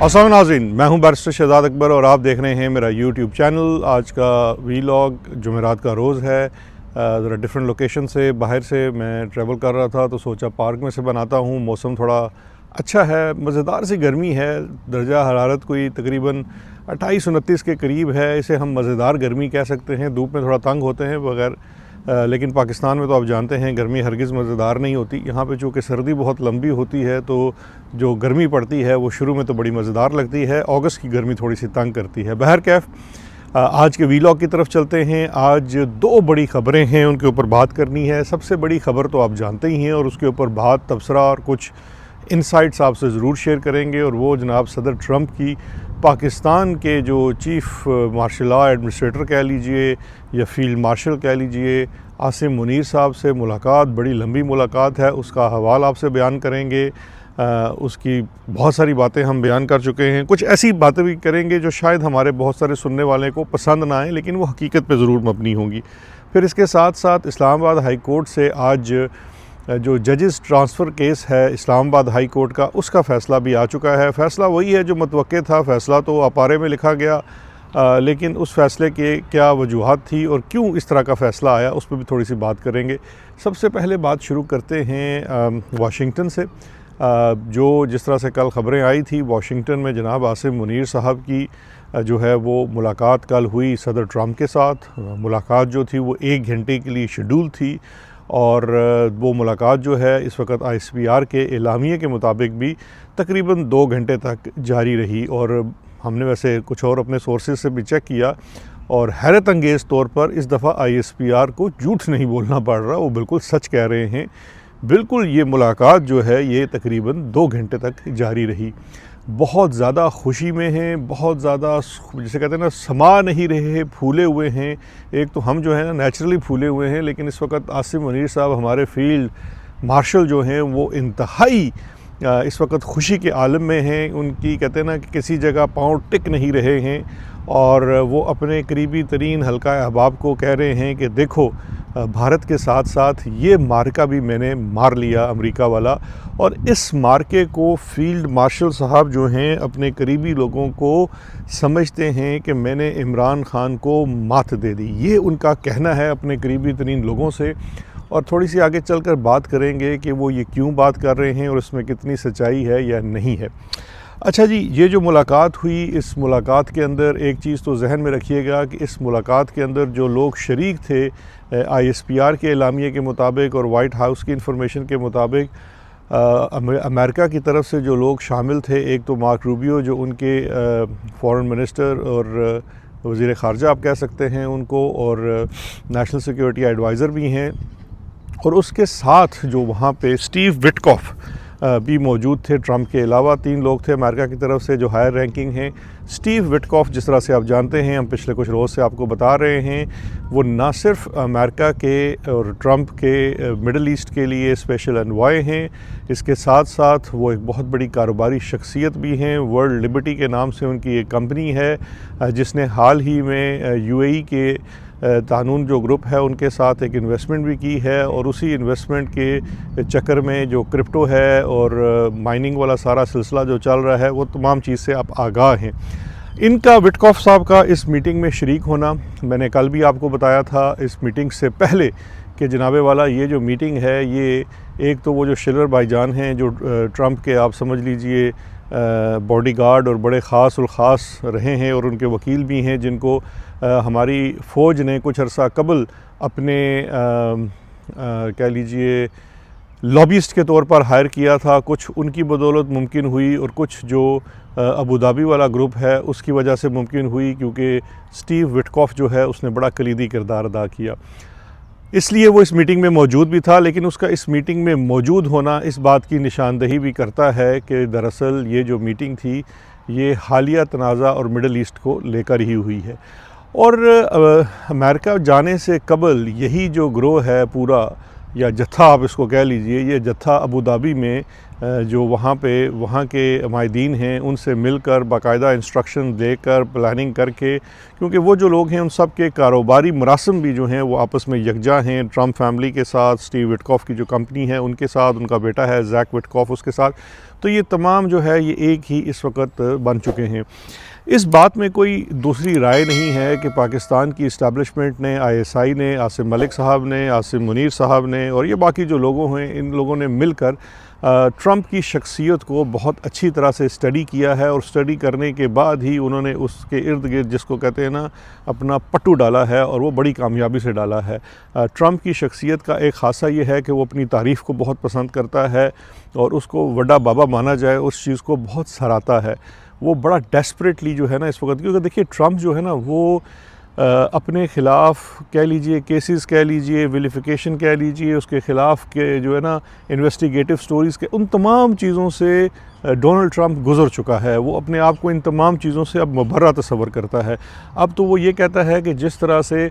अस्सलाम नाज़रीन, मैं हूं बैरिस्टर शहजाद अकबर और आप देख रहे हैं मेरा यूट्यूब चैनल। आज का वीलॉग जुमेरात का रोज़ है। ज़रा डिफरेंट लोकेशन से बाहर से मैं ट्रैवल कर रहा था तो सोचा पार्क में से बनाता हूं। मौसम थोड़ा अच्छा है, मज़ेदार सी गर्मी है। दर्जा हरारत कोई तकरीबन 28-29 के करीब है। इसे हम मज़ेदार गर्मी कह सकते हैं। धूप में थोड़ा तंग होते हैं बगैर, लेकिन पाकिस्तान में तो आप जानते हैं गर्मी हरगिज़ मज़ेदार नहीं होती। यहाँ पे चूँकि सर्दी बहुत लंबी होती है तो जो गर्मी पड़ती है वो शुरू में तो बड़ी मज़ेदार लगती है। अगस्त की गर्मी थोड़ी सी तंग करती है। बहरकैफ आज के वीलॉग की तरफ चलते हैं। आज दो बड़ी ख़बरें हैं, उनके ऊपर बात करनी है। सबसे बड़ी ख़बर तो आप जानते ही हैं और उसके ऊपर बात, तबसरा और कुछ इंसाइट्स आपसे ज़रूर शेयर करेंगे, और वो जनाब सदर ट्रंप की पाकिस्तान के जो चीफ़ मार्शल लॉ एडमिनिस्ट्रेटर कह लीजिए या फील्ड मार्शल कह लीजिए, आसिम मुनीर साहब से मुलाकात। बड़ी लंबी मुलाकात है, उसका हवाला आपसे बयान करेंगे। उसकी बहुत सारी बातें हम बयान कर चुके हैं। कुछ ऐसी बातें भी करेंगे जो शायद हमारे बहुत सारे सुनने वाले को पसंद ना आए, लेकिन वो हकीकत पे ज़रूर मबनी होंगी। फिर इसके साथ साथ इस्लामाबाद हाई कोर्ट से आज जो जजेस ट्रांसफ़र केस है इस्लामाबाद हाई कोर्ट का, उसका फ़ैसला भी आ चुका है। फ़ैसला वही है जो मुतवक्के था। फ़ैसला तो अपारे में लिखा गया, लेकिन उस फ़ैसले के क्या वजूहात थी और क्यों इस तरह का फ़ैसला आया, उस पर भी थोड़ी सी बात करेंगे। सबसे पहले बात शुरू करते हैं वाशिंगटन से। जो जिस तरह से कल ख़बरें आई थी, वाशिंगटन में जनाब आसिम मुनीर साहब की जो है वो मुलाकात कल हुई सदर ट्रंप के साथ। मुलाकात जो थी वो 1 घंटे के लिए शेड्यूल थी, और वो मुलाकात जो है इस वक्त ISPR के एलामिये के मुताबिक भी तकरीबन 2 घंटे तक जारी रही। और हमने वैसे कुछ और अपने सोर्सेज से भी चेक किया, और हैरत अंगेज़ तौर पर इस दफ़ा ISPR को झूठ नहीं बोलना पड़ रहा, वो बिल्कुल सच कह रहे हैं। बिल्कुल ये मुलाकात जो है ये तकरीबन 2 घंटे तक जारी रही। बहुत ज़्यादा खुशी में हैं, बहुत ज़्यादा जिसे कहते हैं ना समा नहीं रहे, फूले हुए हैं। एक तो हम जो है ना नेचुरली फूले हुए हैं, लेकिन इस वक्त आसिम मुनीर साहब हमारे फील्ड मार्शल जो हैं वो इंतहाई इस वक्त खुशी के आलम में हैं। उनकी कहते हैं ना कि किसी जगह पाँव टिक नहीं रहे हैं, और वो अपने करीबी तरीन हल्का अहबाब को कह रहे हैं कि देखो भारत के साथ साथ ये मार्का भी मैंने मार लिया, अमेरिका वाला। और इस मार्के को फील्ड मार्शल साहब जो हैं अपने करीबी लोगों को समझते हैं कि मैंने इमरान ख़ान को मात दे दी। ये उनका कहना है अपने करीबी तरीन लोगों से, और थोड़ी सी आगे चलकर बात करेंगे कि वो ये क्यों बात कर रहे हैं और इसमें कितनी सच्चाई है या नहीं है। अच्छा जी, ये जो मुलाकात हुई, इस मुलाकात के अंदर एक चीज़ तो जहन में रखिएगा कि इस मुलाकात के अंदर जो लोग शरीक थे ISPR के एलामिये के मुताबिक और वाइट हाउस की इंफॉर्मेशन के मुताबिक, अमेरिका की तरफ से जो लोग शामिल थे, एक तो मार्क रूबियो जो उनके फॉरेन मिनिस्टर और वज़ीर ख़ारजा आप कह सकते हैं उनको, और नेशनल सिक्योरिटी एडवाइज़र भी हैं, और उसके साथ जो वहाँ पे स्टीव विटकॉफ भी मौजूद थे। ट्रंप के अलावा 3 लोग थे अमेरिका की तरफ से जो हायर रैंकिंग हैं। स्टीव विटकॉफ, जिस तरह से आप जानते हैं, हम पिछले कुछ रोज़ से आपको बता रहे हैं, वो ना सिर्फ अमेरिका के और ट्रंप के मिडल ईस्ट के लिए स्पेशल एनवॉय हैं, इसके साथ साथ वो एक बहुत बड़ी कारोबारी शख्सियत भी हैं। वर्ल्ड लिबर्टी के नाम से उनकी एक कंपनी है जिसने हाल ही में UAE के तानून जो ग्रुप है उनके साथ एक इन्वेस्टमेंट भी की है, और उसी इन्वेस्टमेंट के चक्कर में जो क्रिप्टो है और माइनिंग वाला सारा सिलसिला जो चल रहा है वो तमाम चीज़ से आप आगाह हैं। इनका विटकॉफ साहब का इस मीटिंग में शरीक होना, मैंने कल भी आपको बताया था इस मीटिंग से पहले कि जनाबे वाला ये जो मीटिंग है, ये एक तो वो जो शिलर भाईजान हैं जो ट्रंप के आप समझ लीजिए बॉडीगार्ड और बड़े ख़ास और ख़ास रहे हैं, और उनके वकील भी हैं जिनको हमारी फ़ौज ने कुछ अर्सा कबल अपने कह लीजिए लॉबिस्ट के तौर पर हायर किया था। कुछ उनकी बदौलत मुमकिन हुई, और कुछ जो अबू धाबी वाला ग्रुप है उसकी वजह से मुमकिन हुई, क्योंकि स्टीव विटकॉफ जो है उसने बड़ा कलीदी किरदार अदा किया, इसलिए वो इस मीटिंग में मौजूद भी था। लेकिन उसका इस मीटिंग में मौजूद होना इस बात की निशानदही भी करता है कि दरअसल ये जो मीटिंग थी ये हालिया तनाज़ा और मिडल ईस्ट को लेकर ही हुई है। और अमेरिका जाने से कबल यही जो ग्रोह है पूरा, या जत्था आप इसको कह लीजिए, ये जत्था अबू धाबी में जो वहाँ के माहिदीन हैं उनसे मिलकर बाकायदा इंस्ट्रक्शन देकर प्लानिंग करके, क्योंकि वो जो लोग हैं उन सब के कारोबारी मरासम भी जो हैं वो आपस में यकजा हैं, ट्रम्प फैमिली के साथ, स्टीव विटकॉफ की जो कंपनी है उनके साथ, उनका बेटा है जैक विटकॉफ उसके साथ, तो ये तमाम जो है ये एक ही इस वक्त बन चुके हैं। इस बात में कोई दूसरी राय नहीं है कि पाकिस्तान की इस्टेब्लिशमेंट ने, ISI ने, आसिम मलिक साहब ने, आसिम मुनीर साहब ने और ये बाकी जो लोगों हैं, इन लोगों ने मिलकर ट्रंप की शख्सियत को बहुत अच्छी तरह से स्टडी किया है और स्टडी करने के बाद ही उन्होंने उसके इर्द गिर्द, जिसको कहते हैं ना, अपना पट्टू डाला है और वो बड़ी कामयाबी से डाला है। ट्रंप की शख्सियत का एक ख़ासा ये है कि वो अपनी तारीफ़ को बहुत पसंद करता है और उसको वड्डा बाबा माना जाए, उस चीज़ को बहुत सराहता है। वो बड़ा डेस्परेटली जो है ना इस वक्त, क्योंकि देखिए ट्रंप जो है ना वो अपने ख़िलाफ़ कह लीजिए केसेस, कह लीजिए विलिफिकेशन, कह लीजिए उसके ख़िलाफ़ के जो है ना इन्वेस्टिगेटिव स्टोरीज़ के, उन तमाम चीज़ों से डोनाल्ड ट्रंप गुज़र चुका है। वो अपने आप को इन तमाम चीज़ों से अब मुबर्रा तस्वर करता है। अब तो वो ये कहता है कि जिस तरह से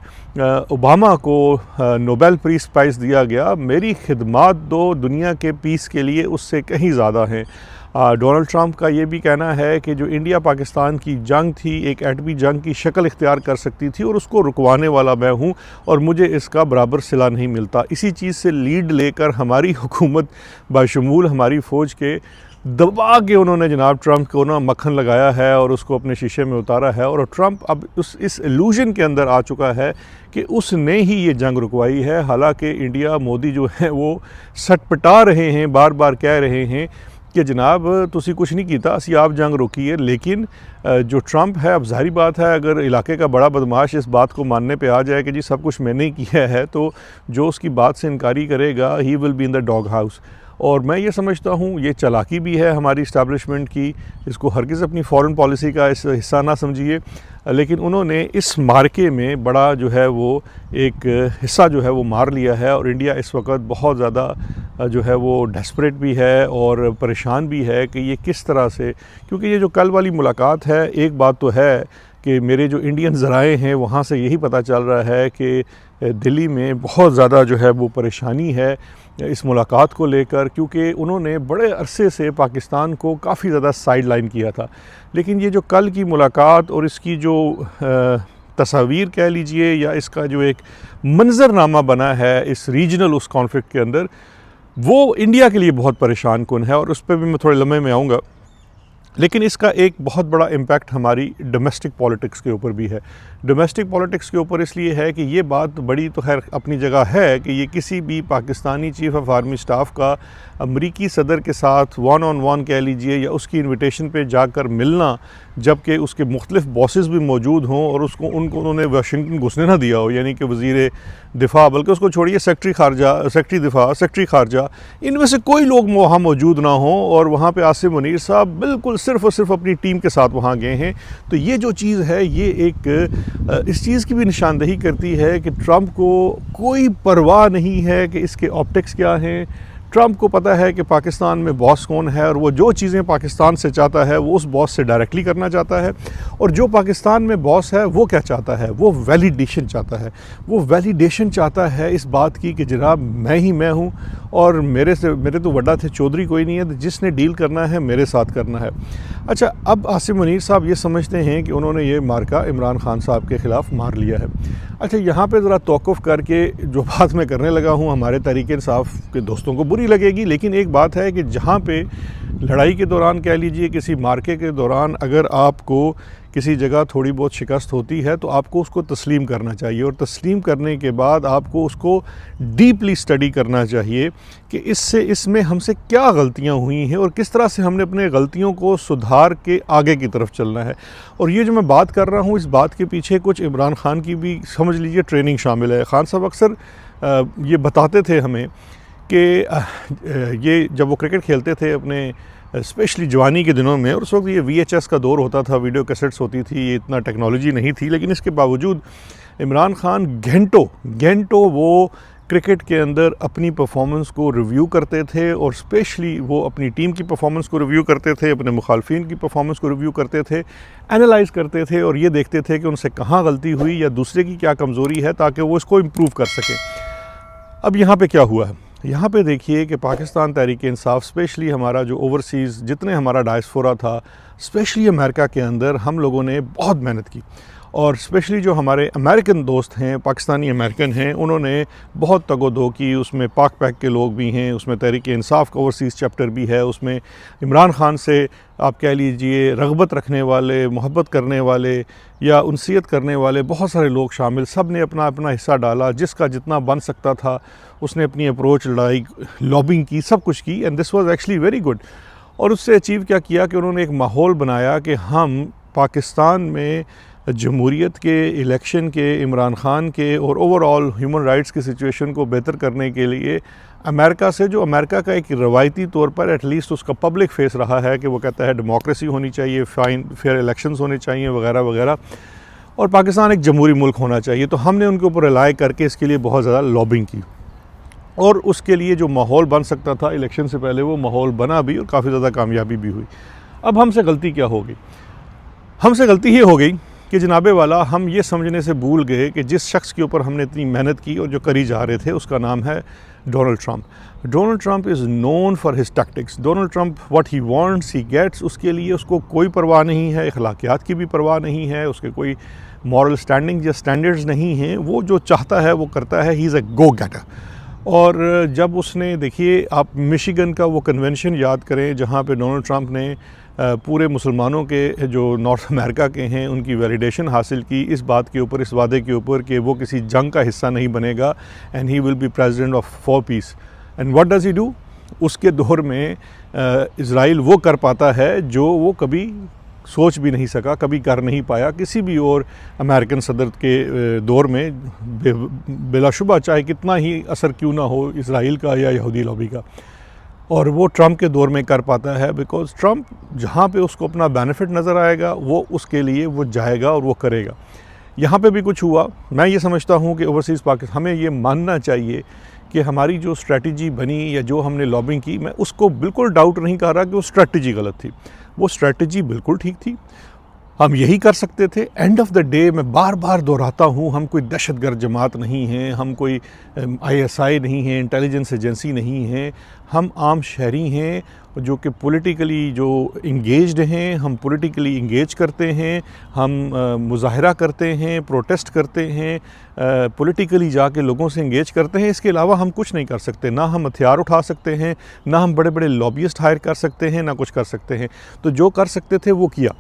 ओबामा को नोबेल पीस प्राइज़ दिया गया, मेरी खिदमात दो दुनिया के पीस के लिए उससे कहीं ज़्यादा हैं। डोनाल्ड ट्रंप का ये भी कहना है कि जो इंडिया पाकिस्तान की जंग थी, एक एटमी जंग की शक्ल इख्तियार कर सकती थी और उसको रुकवाने वाला मैं हूँ और मुझे इसका बराबर सिला नहीं मिलता। इसी चीज़ से लीड लेकर हमारी हुकूमत बाशमूल हमारी फ़ौज के दबा के उन्होंने जनाब ट्रंप को ना मक्खन लगाया है और उसको अपने शीशे में उतारा है। और ट्रंप अब इस इल्यूजन के अंदर आ चुका है कि उसने ही ये जंग रुकवाई है। हालांकि इंडिया, मोदी जो है वो सटपटा रहे हैं, बार बार कह रहे हैं कि जनाब तुसी कुछ नहीं किया, असी आप जंग रोकी है। लेकिन जो ट्रंप है, अब ज़ाहिर बात है अगर इलाके का बड़ा बदमाश इस बात को मानने पे आ जाए कि जी सब कुछ मैंने किया है, तो जो उसकी बात से इनकारी करेगा he will be in the dog house. और मैं ये समझता हूँ ये चालाकी भी है हमारी इस्टेब्लिशमेंट की, इसको हरगिज़ अपनी फ़ॉरेन पॉलिसी का इस हिस्सा ना समझिए, लेकिन उन्होंने इस मार्के में बड़ा जो है वो एक हिस्सा जो है वो मार लिया है। और इंडिया इस वक्त बहुत ज़्यादा जो है वो डेस्परेट भी है और परेशान भी है कि ये किस तरह से, क्योंकि ये जो कल वाली मुलाकात है, एक बात तो है कि मेरे जो इंडियन ज़राए हैं वहाँ से यही पता चल रहा है कि दिल्ली में बहुत ज़्यादा जो है वो परेशानी है इस मुलाकात को लेकर, क्योंकि उन्होंने बड़े अरसे से पाकिस्तान को काफ़ी ज़्यादा साइड लाइन किया था। लेकिन ये जो कल की मुलाकात और इसकी जो तस्वीर कह लीजिए या इसका जो एक मंज़रनामा बना है इस रीजनल उस कॉन्फ्लिक्ट के अंदर, वो इंडिया के लिए बहुत परेशान कुन है और उस पर भी मैं थोड़े लम्हे में आऊँगा। लेकिन इसका एक बहुत बड़ा इम्पैक्ट हमारी डोमेस्टिक पॉलिटिक्स के ऊपर भी है। डोमेस्टिक पॉलिटिक्स के ऊपर इसलिए है कि ये बात बड़ी तो खैर अपनी जगह है कि ये किसी भी Pakistani chief of army staff का अमरीकी सदर के साथ वन ऑन वन कह लीजिए या उसकी इन्विटेशन पे जाकर मिलना, जबकि उसके मुख्तलिफ बॉसेस भी मौजूद हों और उनको उन्होंने वाशिंगटन घुसने ना दिया हो, यानी कि वज़ीर दिफा, बल्कि उसको छोड़िए सेक्रेटरी खारजा, सेक्रेटरी दिफा, सेक्रेटरी खारजा, इनमें से कोई लोग वहाँ मौजूद ना हों और वहाँ पे आसिम मुनीर साहब बिल्कुल सिर्फ़ और सिर्फ अपनी टीम के साथ वहाँ गए हैं। तो ये जो चीज़ है ये एक इस चीज़ की भी निशानदेही करती है कि ट्रंप को कोई परवाह नहीं है कि इसके ऑप्टिक्स क्या हैं। ट्रंप को पता है कि पाकिस्तान में बॉस कौन है और वो जो चीज़ें पाकिस्तान से चाहता है वो उस बॉस से डायरेक्टली करना चाहता है। और जो पाकिस्तान में बॉस है वो क्या चाहता है, वो वैलिडेशन चाहता है। वो वैलिडेशन चाहता है इस बात की कि जनाब मैं ही मैं हूँ और मेरे तो वड्डा थे चौधरी कोई नहीं है, तो जिसने डील करना है मेरे साथ करना है। अच्छा, अब आसिम मुनीर साहब ये समझते हैं कि उन्होंने ये मार्का इमरान खान साहब के ख़िलाफ़ मार लिया है। अच्छा, यहाँ पे ज़रा तौक़ुफ़ करके जो बात मैं करने लगा हूँ हमारे तहरीक-ए-इंसाफ़ के दोस्तों को बुरी लगेगी, लेकिन एक बात है कि जहाँ पे लड़ाई के दौरान कह लीजिए किसी मार्के के दौरान अगर आपको किसी जगह थोड़ी बहुत शिकस्त होती है तो आपको उसको तस्लीम करना चाहिए और तस्लीम करने के बाद आपको उसको डीपली स्टडी करना चाहिए कि इसमें हमसे क्या गलतियां हुई हैं और किस तरह से हमने अपने गलतियों को सुधार के आगे की तरफ चलना है। और ये जो मैं बात कर रहा हूँ इस बात के पीछे कुछ इमरान खान की भी समझ लीजिए ट्रेनिंग शामिल है। खान साहब अक्सर ये बताते थे हमें कि ये जब वो क्रिकेट खेलते थे अपने स्पेशली जवानी के दिनों में, और उस वक्त ये VHS का दौर होता था, वीडियो कैसेट्स होती थी, ये इतना टेक्नोलॉजी नहीं थी, लेकिन इसके बावजूद इमरान खान घंटों वो क्रिकेट के अंदर अपनी परफॉर्मेंस को रिव्यू करते थे और स्पेशली वो अपनी टीम की परफॉर्मेंस को रिव्यू करते थे, अपने मुखालफिन की परफॉर्मेंस को रिव्यू करते थे, एनालाइज़ करते थे और ये देखते थे कि उनसे कहाँ गलती हुई या दूसरे की क्या कमज़ोरी है ताकि वो इसको इम्प्रूव कर सकें। अब यहाँ पे क्या हुआ है, यहाँ पे देखिए कि पाकिस्तान तहरीक इंसाफ, स्पेशली हमारा जो ओवरसीज़ जितने हमारा डायस्पोरा था, स्पेशली अमेरिका के अंदर, हम लोगों ने बहुत मेहनत की। और स्पेशली जो हमारे अमेरिकन दोस्त हैं, पाकिस्तानी अमेरिकन हैं, उन्होंने बहुत तगोदो की। उसमें पाक पैक के लोग भी हैं, उसमें तहरीक इंसाफ का ओवरसीज़ चैप्टर भी है, उसमें इमरान ख़ान से आप कह लीजिए रग़बत रखने वाले, मोहब्बत करने वाले या उनसियत करने वाले बहुत सारे लोग शामिल। सब ने अपना अपना हिस्सा डाला, जिसका जितना बन सकता था उसने अपनी अप्रोच लड़ाई, लॉबिंग की, सब कुछ की। And this was actually very good. और उससे अचीव क्या किया कि उन्होंने एक माहौल बनाया कि हम पाकिस्तान में जमहूरियत के, इलेक्शन के, इमरान ख़ान के और ओवरऑल ह्यूमन राइट्स की सिचुएशन को बेहतर करने के लिए अमेरिका से, जो अमेरिका का एक रवायती तौर पर एटलीस्ट उसका पब्लिक फेस रहा है कि वो कहता है डेमोक्रेसी होनी चाहिए, फेयर इलेक्शंस होने चाहिए वगैरह वगैरह, और पाकिस्तान एक जमहूरी मुल्क होना चाहिए। तो हमने उनके ऊपर रिलाय करके इसके लिए बहुत ज़्यादा लॉबिंग की, और उसके लिए जो माहौल बन सकता था इलेक्शन से पहले वो माहौल बना भी और काफ़ी ज़्यादा कामयाबी भी हुई। अब हमसे गलती क्या हो गई? हमसे गलती ये हो गई कि जनाबे वाला, हम ये समझने से भूल गए कि जिस शख्स के ऊपर हमने इतनी मेहनत की और जो करी जा रहे थे, उसका नाम है Donald Trump. Donald Trump is known for his tactics. Donald Trump what he wants he gets. उसके लिए उसको कोई परवाह नहीं है, अखलाकियात की भी परवाह नहीं है, उसके कोई मॉरल स्टैंडिंग या स्टैंडर्ड्स नहीं हैं। वो जो चाहता है वो करता है। He is a go getter. और जब उसने, देखिए आप मिशिगन का वो कन्वेंशन याद करें जहाँ पे डोनाल्ड ट्रंप ने पूरे मुसलमानों के जो नॉर्थ अमेरिका के हैं उनकी वैलिडेशन हासिल की इस बात के ऊपर, इस वादे के ऊपर कि वो किसी जंग का हिस्सा नहीं बनेगा and he will be president of for piece. And what does he do? उसके दौर में इज़राइल वो कर पाता है जो वो कभी सोच भी नहीं सका, कभी कर नहीं पाया किसी भी और अमेरिकन सदर के दौर में, बिलाशुबा चाहे कितना ही असर क्यों ना हो इज़राइल का या यहूदी लॉबी का। और वो ट्रंप के दौर में कर पाता है, बिकॉज़ ट्रंप जहाँ पे उसको अपना बेनिफिट नज़र आएगा वो उसके लिए वो जाएगा और वो करेगा। यहाँ पे भी कुछ हुआ। मैं ये समझता हूँ कि ओवरसीज़ पाकिस्तान, हमें ये मानना चाहिए कि हमारी जो स्ट्रैटेजी बनी या जो हमने लॉबिंग की, मैं उसको बिल्कुल डाउट नहीं कर रहा कि वो स्ट्रैटेजी गलत थी। वो स्ट्रैटेजी बिल्कुल ठीक थी, हम यही कर सकते थे। एंड ऑफ द डे मैं बार बार दोहराता हूँ, हम कोई दहशतगर्द जमात नहीं हैं, हम कोई ISI नहीं हैं, इंटेलिजेंस एजेंसी नहीं हैं। हम आम शहरी हैं जो कि पॉलिटिकली जो इंगेज्ड हैं। हम पॉलिटिकली इंगेज करते हैं, हम मुजाहरा करते हैं, प्रोटेस्ट करते हैं, पॉलिटिकली जाके लोगों से इंगेज करते हैं। इसके अलावा हम कुछ नहीं कर सकते। ना हम हथियार उठा सकते हैं, ना हम बड़े बड़े लॉबियस्ट हायर कर सकते हैं, ना कुछ कर सकते हैं। तो जो कर सकते थे वो किया।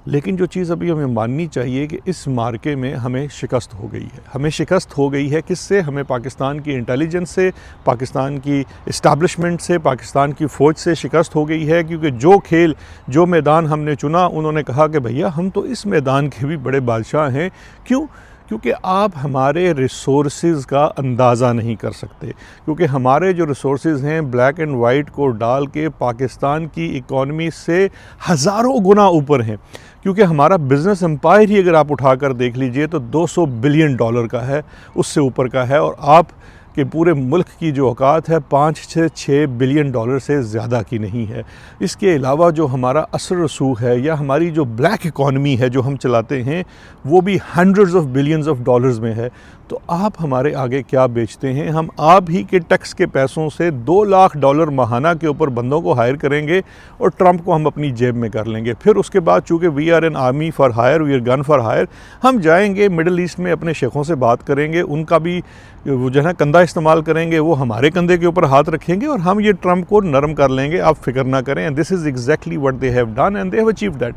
लेकिन जो चीज़ अभी हमें माननी चाहिए कि इस मार्के में हमें शिकस्त हो गई है। हमें शिकस्त हो गई है किससे? हमें पाकिस्तान की इंटेलिजेंस से, पाकिस्तान की इस्टेब्लिशमेंट से, पाकिस्तान की फ़ौज से शिकस्त हो गई है। क्योंकि जो खेल, जो मैदान हमने चुना, उन्होंने कहा कि भैया हम तो इस मैदान के भी बड़े बादशाह हैं। क्यों? क्योंकि आप हमारे रिसोर्सेज़ का अंदाज़ा नहीं कर सकते। क्योंकि हमारे जो रिसोर्सेज़ हैं ब्लैक एंड वाइट को डाल के पाकिस्तान की इकॉनमी से हज़ारों गुना ऊपर हैं। क्योंकि हमारा बिज़नेस एम्पायर ही अगर आप उठा कर देख लीजिए तो $200 बिलियन का है, उससे ऊपर का है। और आप कि पूरे मुल्क की जो औकात है 5 से 6 बिलियन डॉलर से ज़्यादा की नहीं है। इसके अलावा जो हमारा असर रसूख है या हमारी जो ब्लैक इकॉनमी है जो हम चलाते हैं, वो भी hundreds of billions of dollars में है। तो आप हमारे आगे क्या बेचते हैं? हम आप ही के टैक्स के पैसों से $2 लाख माहाना के ऊपर बंदों को हायर करेंगे और ट्रंप को हम अपनी जेब में कर लेंगे। फिर उसके बाद चूँकि we are an army for hire, we are gun for hire, हम जाएंगे मिडल ईस्ट में अपने शेखों से बात करेंगे, उनका भी वो जो है कंधा इस्तेमाल करेंगे, वो हमारे कंधे के ऊपर हाथ रखेंगे और हम ये ट्रंप को नरम कर लेंगे। आप फिक्र ना करें। And this is exactly what they have done and they have achieved that.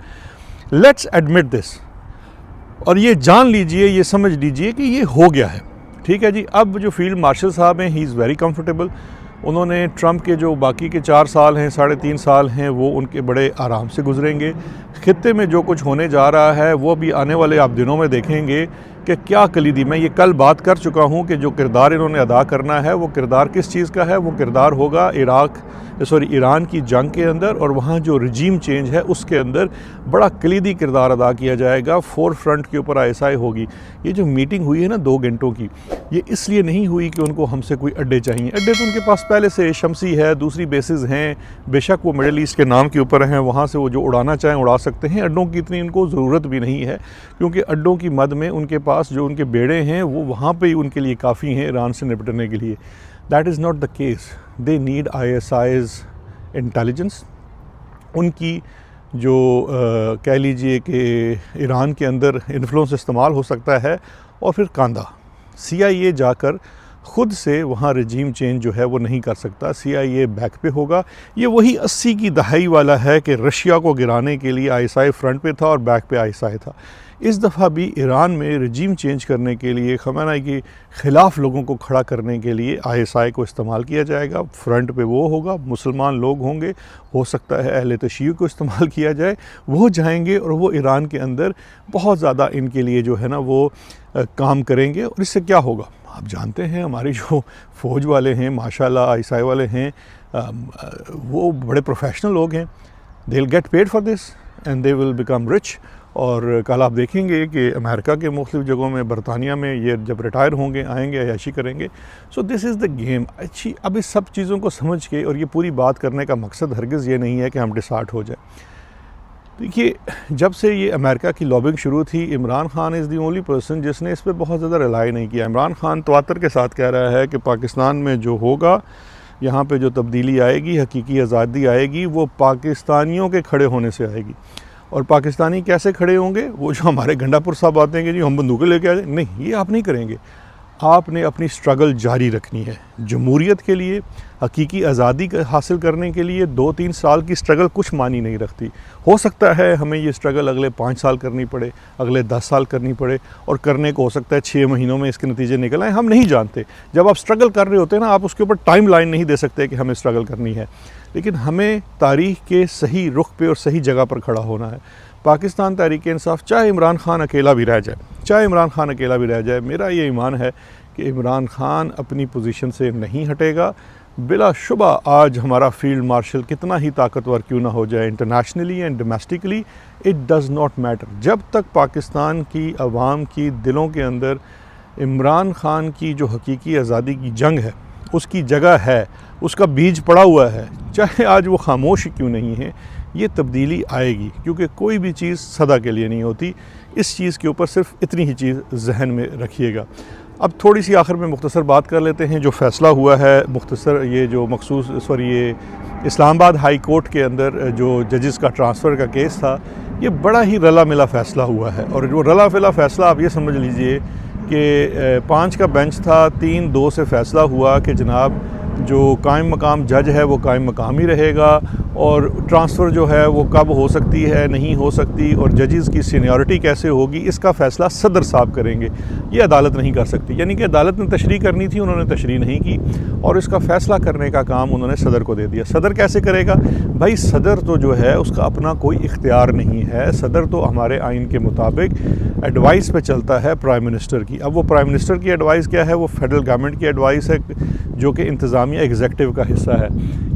Let's admit this. और ये जान लीजिए, ये समझ लीजिए कि ये हो गया है। ठीक है जी। अब जो फील्ड मार्शल साहब हैं, ही इज़ वेरी कंफर्टेबल। उन्होंने ट्रंप के जो बाकी के 4 साल हैं, 3.5 साल हैं, वो उनके बड़े आराम से गुजरेंगे। खित्ते में जो कुछ होने जा रहा है वो भी आने वाले आप दिनों में देखेंगे कि क्या कलीदी। मैं ये कल बात कर चुका हूँ कि जो किरदार इन्होंने अदा करना है वो किरदार किस चीज़ का है? वो किरदार होगा इराक़ सॉरी ईरान की जंग के अंदर और वहाँ जो रजीम चेंज है उसके अंदर बड़ा कलीदी किरदार अदा किया जाएगा। फोर फ्रंट के ऊपर ISI होगी। ये जो मीटिंग हुई है ना 2 घंटों की, ये इसलिए नहीं हुई कि उनको हमसे कोई अड्डे चाहिए। अड्डे तो उनके पास पहले से शमसी है, दूसरी बेसिस हैं, बेशक वो मिडल ईस्ट के नाम के ऊपर हैं, वहाँ से वो जो उड़ाना चाहें उड़ा सकते हैं। अड्डों की इतनी उनको ज़रूरत भी नहीं है, क्योंकि अड्डों की मद में उनके पास जो उनके बेड़े हैं वो वहाँ पे ही उनके लिए काफ़ी हैं ईरान से निपटने के लिए। That is not the case. They need ISI's intelligence. उनकी जो कह लीजिए कि ईरान के अंदर इन्फ्लुएंस इस्तेमाल हो सकता है, और फिर कांदा CIA जाकर ख़ुद से वहाँ रजीम चेंज जो है वो नहीं कर सकता। CIA बैक पे होगा। ये वही 80 की दहाई वाला है कि रशिया को गिराने के लिए ISI फ्रंट पे था और बैक पे ISI था। इस दफ़ा भी ईरान में रजीम चेंज करने के लिए, खमेनी के ख़िलाफ़ लोगों को खड़ा करने के लिए ISI को इस्तेमाल किया जाएगा। फ्रंट पे वो होगा, मुसलमान लोग होंगे, हो सकता है अहले तशीय्युह को इस्तेमाल किया जाए। वो जाएंगे और वो ईरान के अंदर बहुत ज़्यादा इनके लिए जो है ना वो काम करेंगे। और इससे क्या होगा आप जानते हैं, हमारी जो फ़ौज वाले हैं माशाल्लाह, ISI वाले हैं, वो बड़े प्रोफेशनल लोग हैं। They will get paid for this and they will become rich. और कल आप देखेंगे कि अमेरिका के मुख्तलिफ़ जगहों में, बरतानिया में, ये जब रिटायर होंगे आएंगे अयाशी करेंगे। So this is the game. अच्छी अब इस सब चीज़ों को समझ के, और ये पूरी बात करने का मकसद हरगिज़ ये नहीं है कि हम डिसार्ट हो जाए। देखिए, जब से ये अमेरिका की लॉबिंग शुरू थी, Imran Khan is the only person जिसने इस पर बहुत ज़्यादा रिलाई नहीं किया। इमरान खान तवातर के साथ कह रहा है कि पाकिस्तान में जो होगा, यहाँ पे जो तब्दीली आएगी, हकीकी आज़ादी आएगी, वो पाकिस्तानियों के खड़े होने से आएगी। और पाकिस्तानी कैसे खड़े होंगे? वो जो हमारे गंडापुर साहब आते हैं कि जी हम बंदूकें लेके आ जाए, नहीं, ये आप नहीं करेंगे। आपने अपनी स्ट्रगल जारी रखनी है जमहूरियत के लिए, हकीकी आज़ादी हासिल करने के लिए। 2-3 साल की स्ट्रगल कुछ मानी नहीं रखती। हो सकता है हमें ये स्ट्रगल अगले 5 साल करनी पड़े, अगले 10 साल करनी पड़े, और करने को हो सकता है 6 महीनों में इसके नतीजे निकल आए, हम नहीं जानते। जब आप स्ट्रगल कर रहे होते हैं ना, आप उसके ऊपर टाइम लाइन नहीं दे सकते कि हमें स्ट्रगल करनी है। लेकिन हमें तारीख़ के सही रुख पे और सही जगह पर खड़ा होना है। पाकिस्तान तहरीक इंसाफ, चाहे इमरान खान अकेला भी रह जाए, चाहे इमरान खान अकेला भी रह जाए, मेरा ये ईमान है कि इमरान खान अपनी पोजीशन से नहीं हटेगा। बिलाशुबा आज हमारा फील्ड मार्शल कितना ही ताकतवर क्यों ना हो जाए, internationally and domestically, it does not matter. जब तक पाकिस्तान की आवाम की दिलों के अंदर इमरान खान की जो हकीकी आज़ादी की जंग है, उसकी जगह है, उसका बीज पड़ा हुआ है, चाहे आज वो खामोश क्यों नहीं है, ये तब्दीली आएगी। क्योंकि कोई भी चीज़ सदा के लिए नहीं होती। इस चीज़ के ऊपर सिर्फ इतनी ही चीज़ जहन में रखिएगा। अब थोड़ी सी आखिर में मुख्तसर बात कर लेते हैं। जो फ़ैसला हुआ है मुख्तसर, ये जो ये इस्लामाबाद हाई कोर्ट के अंदर जो जजेस का ट्रांसफ़र का केस था, ये बड़ा ही रला मिला फ़ैसला हुआ है। और जो रला मिला फ़ैसला आप ये समझ लीजिए कि 5 का बेंच था, 3-2 से फ़ैसला हुआ कि जनाब जो कायम मकाम जज है वो कायम मकाम ही रहेगा, और ट्रांसफ़र जो है वो कब हो सकती है, नहीं हो सकती, और जजेस की सीनियरिटी कैसे होगी, इसका फ़ैसला सदर साहब करेंगे। ये अदालत नहीं कर सकती। यानी कि अदालत ने तशरीह करनी थी, उन्होंने तशरीह नहीं की, और इसका फ़ैसला करने का काम उन्होंने सदर को दे दिया। सदर कैसे करेगा भाई? सदर तो जो है उसका अपना कोई इख्तियार नहीं है। सदर तो हमारे आइन के मुताबिक एडवाइस पे चलता है प्राइम मिनिस्टर की। अब वो प्राइम मिनिस्टर की एडवाइस क्या है? वो फेडरल गवर्नमेंट की एडवाइस है, जो कि इंतज़ामिया एग्जेक्टिव का हिस्सा है।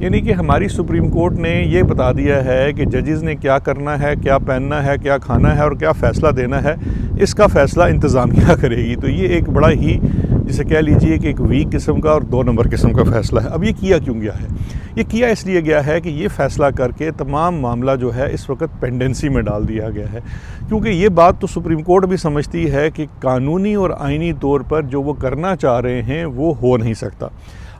यानी कि हमारी सुप्रीम कोर्ट ने ये बता दिया है कि जजेस ने क्या करना है, क्या पहनना है, क्या खाना है, और क्या फ़ैसला देना है, इसका फ़ैसला इंतज़ामिया करेगी। तो ये एक बड़ा ही, जिसे कह लीजिए कि एक वीक किस्म का और 2 नंबर किस्म का फ़ैसला है। अब ये किया क्यों गया है? ये किया इसलिए गया है कि ये फ़ैसला करके तमाम मामला जो है इस वक्त पेंडेंसी में डाल दिया गया है। क्योंकि ये बात तो सुप्रीम कोर्ट भी समझती है कि कानूनी और आइनी तौर पर जो वो करना चाह रहे हैं वो हो नहीं सकता।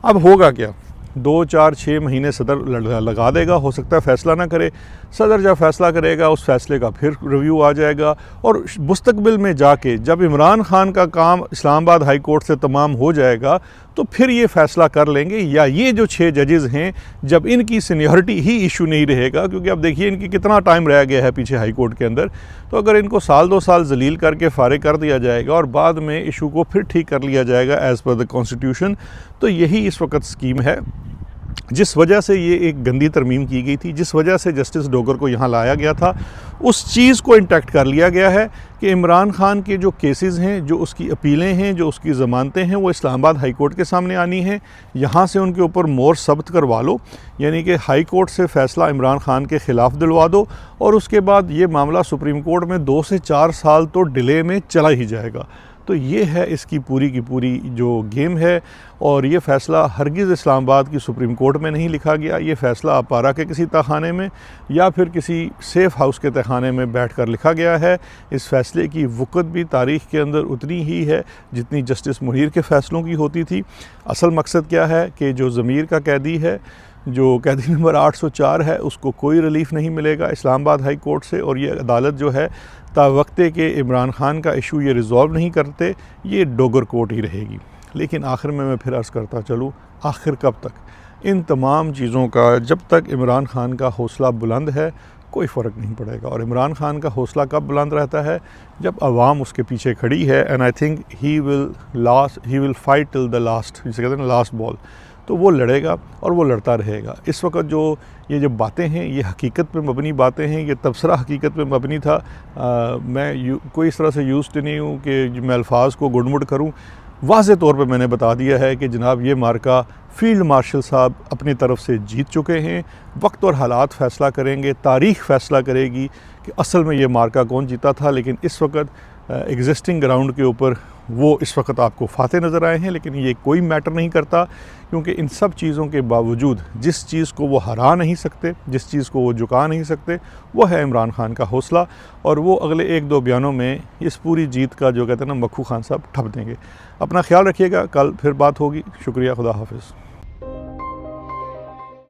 अब होगा क्या? 2-4-6 महीने सदर लगा देगा, हो सकता है फ़ैसला ना करे। सदर जब फ़ैसला करेगा उस फ़ैसले का फिर रिव्यू आ जाएगा, और मुस्तकबिल में जाके जब इमरान खान का काम इस्लामाबाद हाई कोर्ट से तमाम हो जाएगा तो फिर ये फ़ैसला कर लेंगे, या ये जो 6 जजेस हैं जब इनकी सीनियरिटी ही इशू नहीं रहेगा। क्योंकि अब देखिए इनकी कितना टाइम रह गया है पीछे हाई कोर्ट के अंदर, तो अगर इनको 1-2 साल जलील करके फ़ारिग कर दिया जाएगा और बाद में इशू को फिर ठीक कर लिया जाएगा एज़ पर द कॉन्स्टिट्यूशन, तो यही इस वक्त स्कीम है। जिस वजह से ये एक गंदी तरमीम की गई थी, जिस वजह से जस्टिस डोगर को यहाँ लाया गया था, उस चीज़ को इंटैक्ट कर लिया गया है कि इमरान खान के जो केसेस हैं, जो उसकी अपीलें हैं, जो उसकी ज़मानतें हैं, वो इस्लामाबाद हाई कोर्ट के सामने आनी हैं। यहाँ से उनके ऊपर मोहर सब्त करवा लो, यानी कि हाई कोर्ट से फ़ैसला इमरान खान के ख़िलाफ़ दिलवा दो, और उसके बाद ये मामला सुप्रीम कोर्ट में 2 से 4 साल तो डिले में चला ही जाएगा। तो ये है इसकी पूरी की पूरी जो गेम है, और ये फ़ैसला हरगिज़ इस्लामाबाद की सुप्रीम कोर्ट में नहीं लिखा गया। ये फ़ैसला अपारा के किसी तहखाने में या फिर किसी सेफ़ हाउस के तहखाने में बैठकर लिखा गया है। इस फ़ैसले की वक़्त भी तारीख़ के अंदर उतनी ही है जितनी जस्टिस मुनीर के फ़ैसलों की होती थी। असल मकसद क्या है कि जो ज़मीर का कैदी है, जो कैदी नंबर 804 है, उसको कोई रिलीफ़ नहीं मिलेगा इस्लामाबाद हाई कोर्ट से, और ये अदालत जो है तावक्ते के इमरान खान का इशू ये रिज़ॉल्व नहीं करते, ये डोगर कोर्ट ही रहेगी। लेकिन आखिर में मैं फिर अर्ज़ करता चलूँ, आखिर कब तक? इन तमाम चीज़ों का जब तक इमरान खान का हौसला बुलंद है कोई फ़र्क नहीं पड़ेगा। और इमरान खान का हौसला कब बुलंद रहता है? जब आवाम उसके पीछे खड़ी है। And I think he will fight till the last, जिसे कहते हैं ना लास्ट बॉल। तो वो लड़ेगा और वो लड़ता रहेगा। इस वक्त जो ये जब बातें हैं, ये हकीकत पे मबनी बातें हैं, ये तबसरा हकीकत पे मबनी था। मैं कोई इस तरह से यूज़्ड नहीं हूँ कि मैं अल्फाज को गुड़मुड़ करूँ। वाज़े तौर पे मैंने बता दिया है कि जनाब ये मार्का फ़ील्ड मार्शल साहब अपनी तरफ से जीत चुके हैं। वक्त और हालात फ़ैसला करेंगे, तारीख़ फ़ैसला करेगी कि असल में ये मार्का कौन जीता था। लेकिन इस वक्त एग्जिस्टिंग ग्राउंड के ऊपर वो इस वक्त आपको फ़ाते नज़र आए हैं। लेकिन ये कोई मैटर नहीं करता, क्योंकि इन सब चीज़ों के बावजूद जिस चीज़ को वो हरा नहीं सकते, जिस चीज़ को वो झुका नहीं सकते, वो है इमरान खान का हौसला। और वो अगले 1-2 बयानों में इस पूरी जीत का जो कहते हैं ना मक्खू खान साहब ठप देंगे। अपना ख्याल रखिएगा, कल फिर बात होगी। शुक्रिया, खुदा हाफिज़।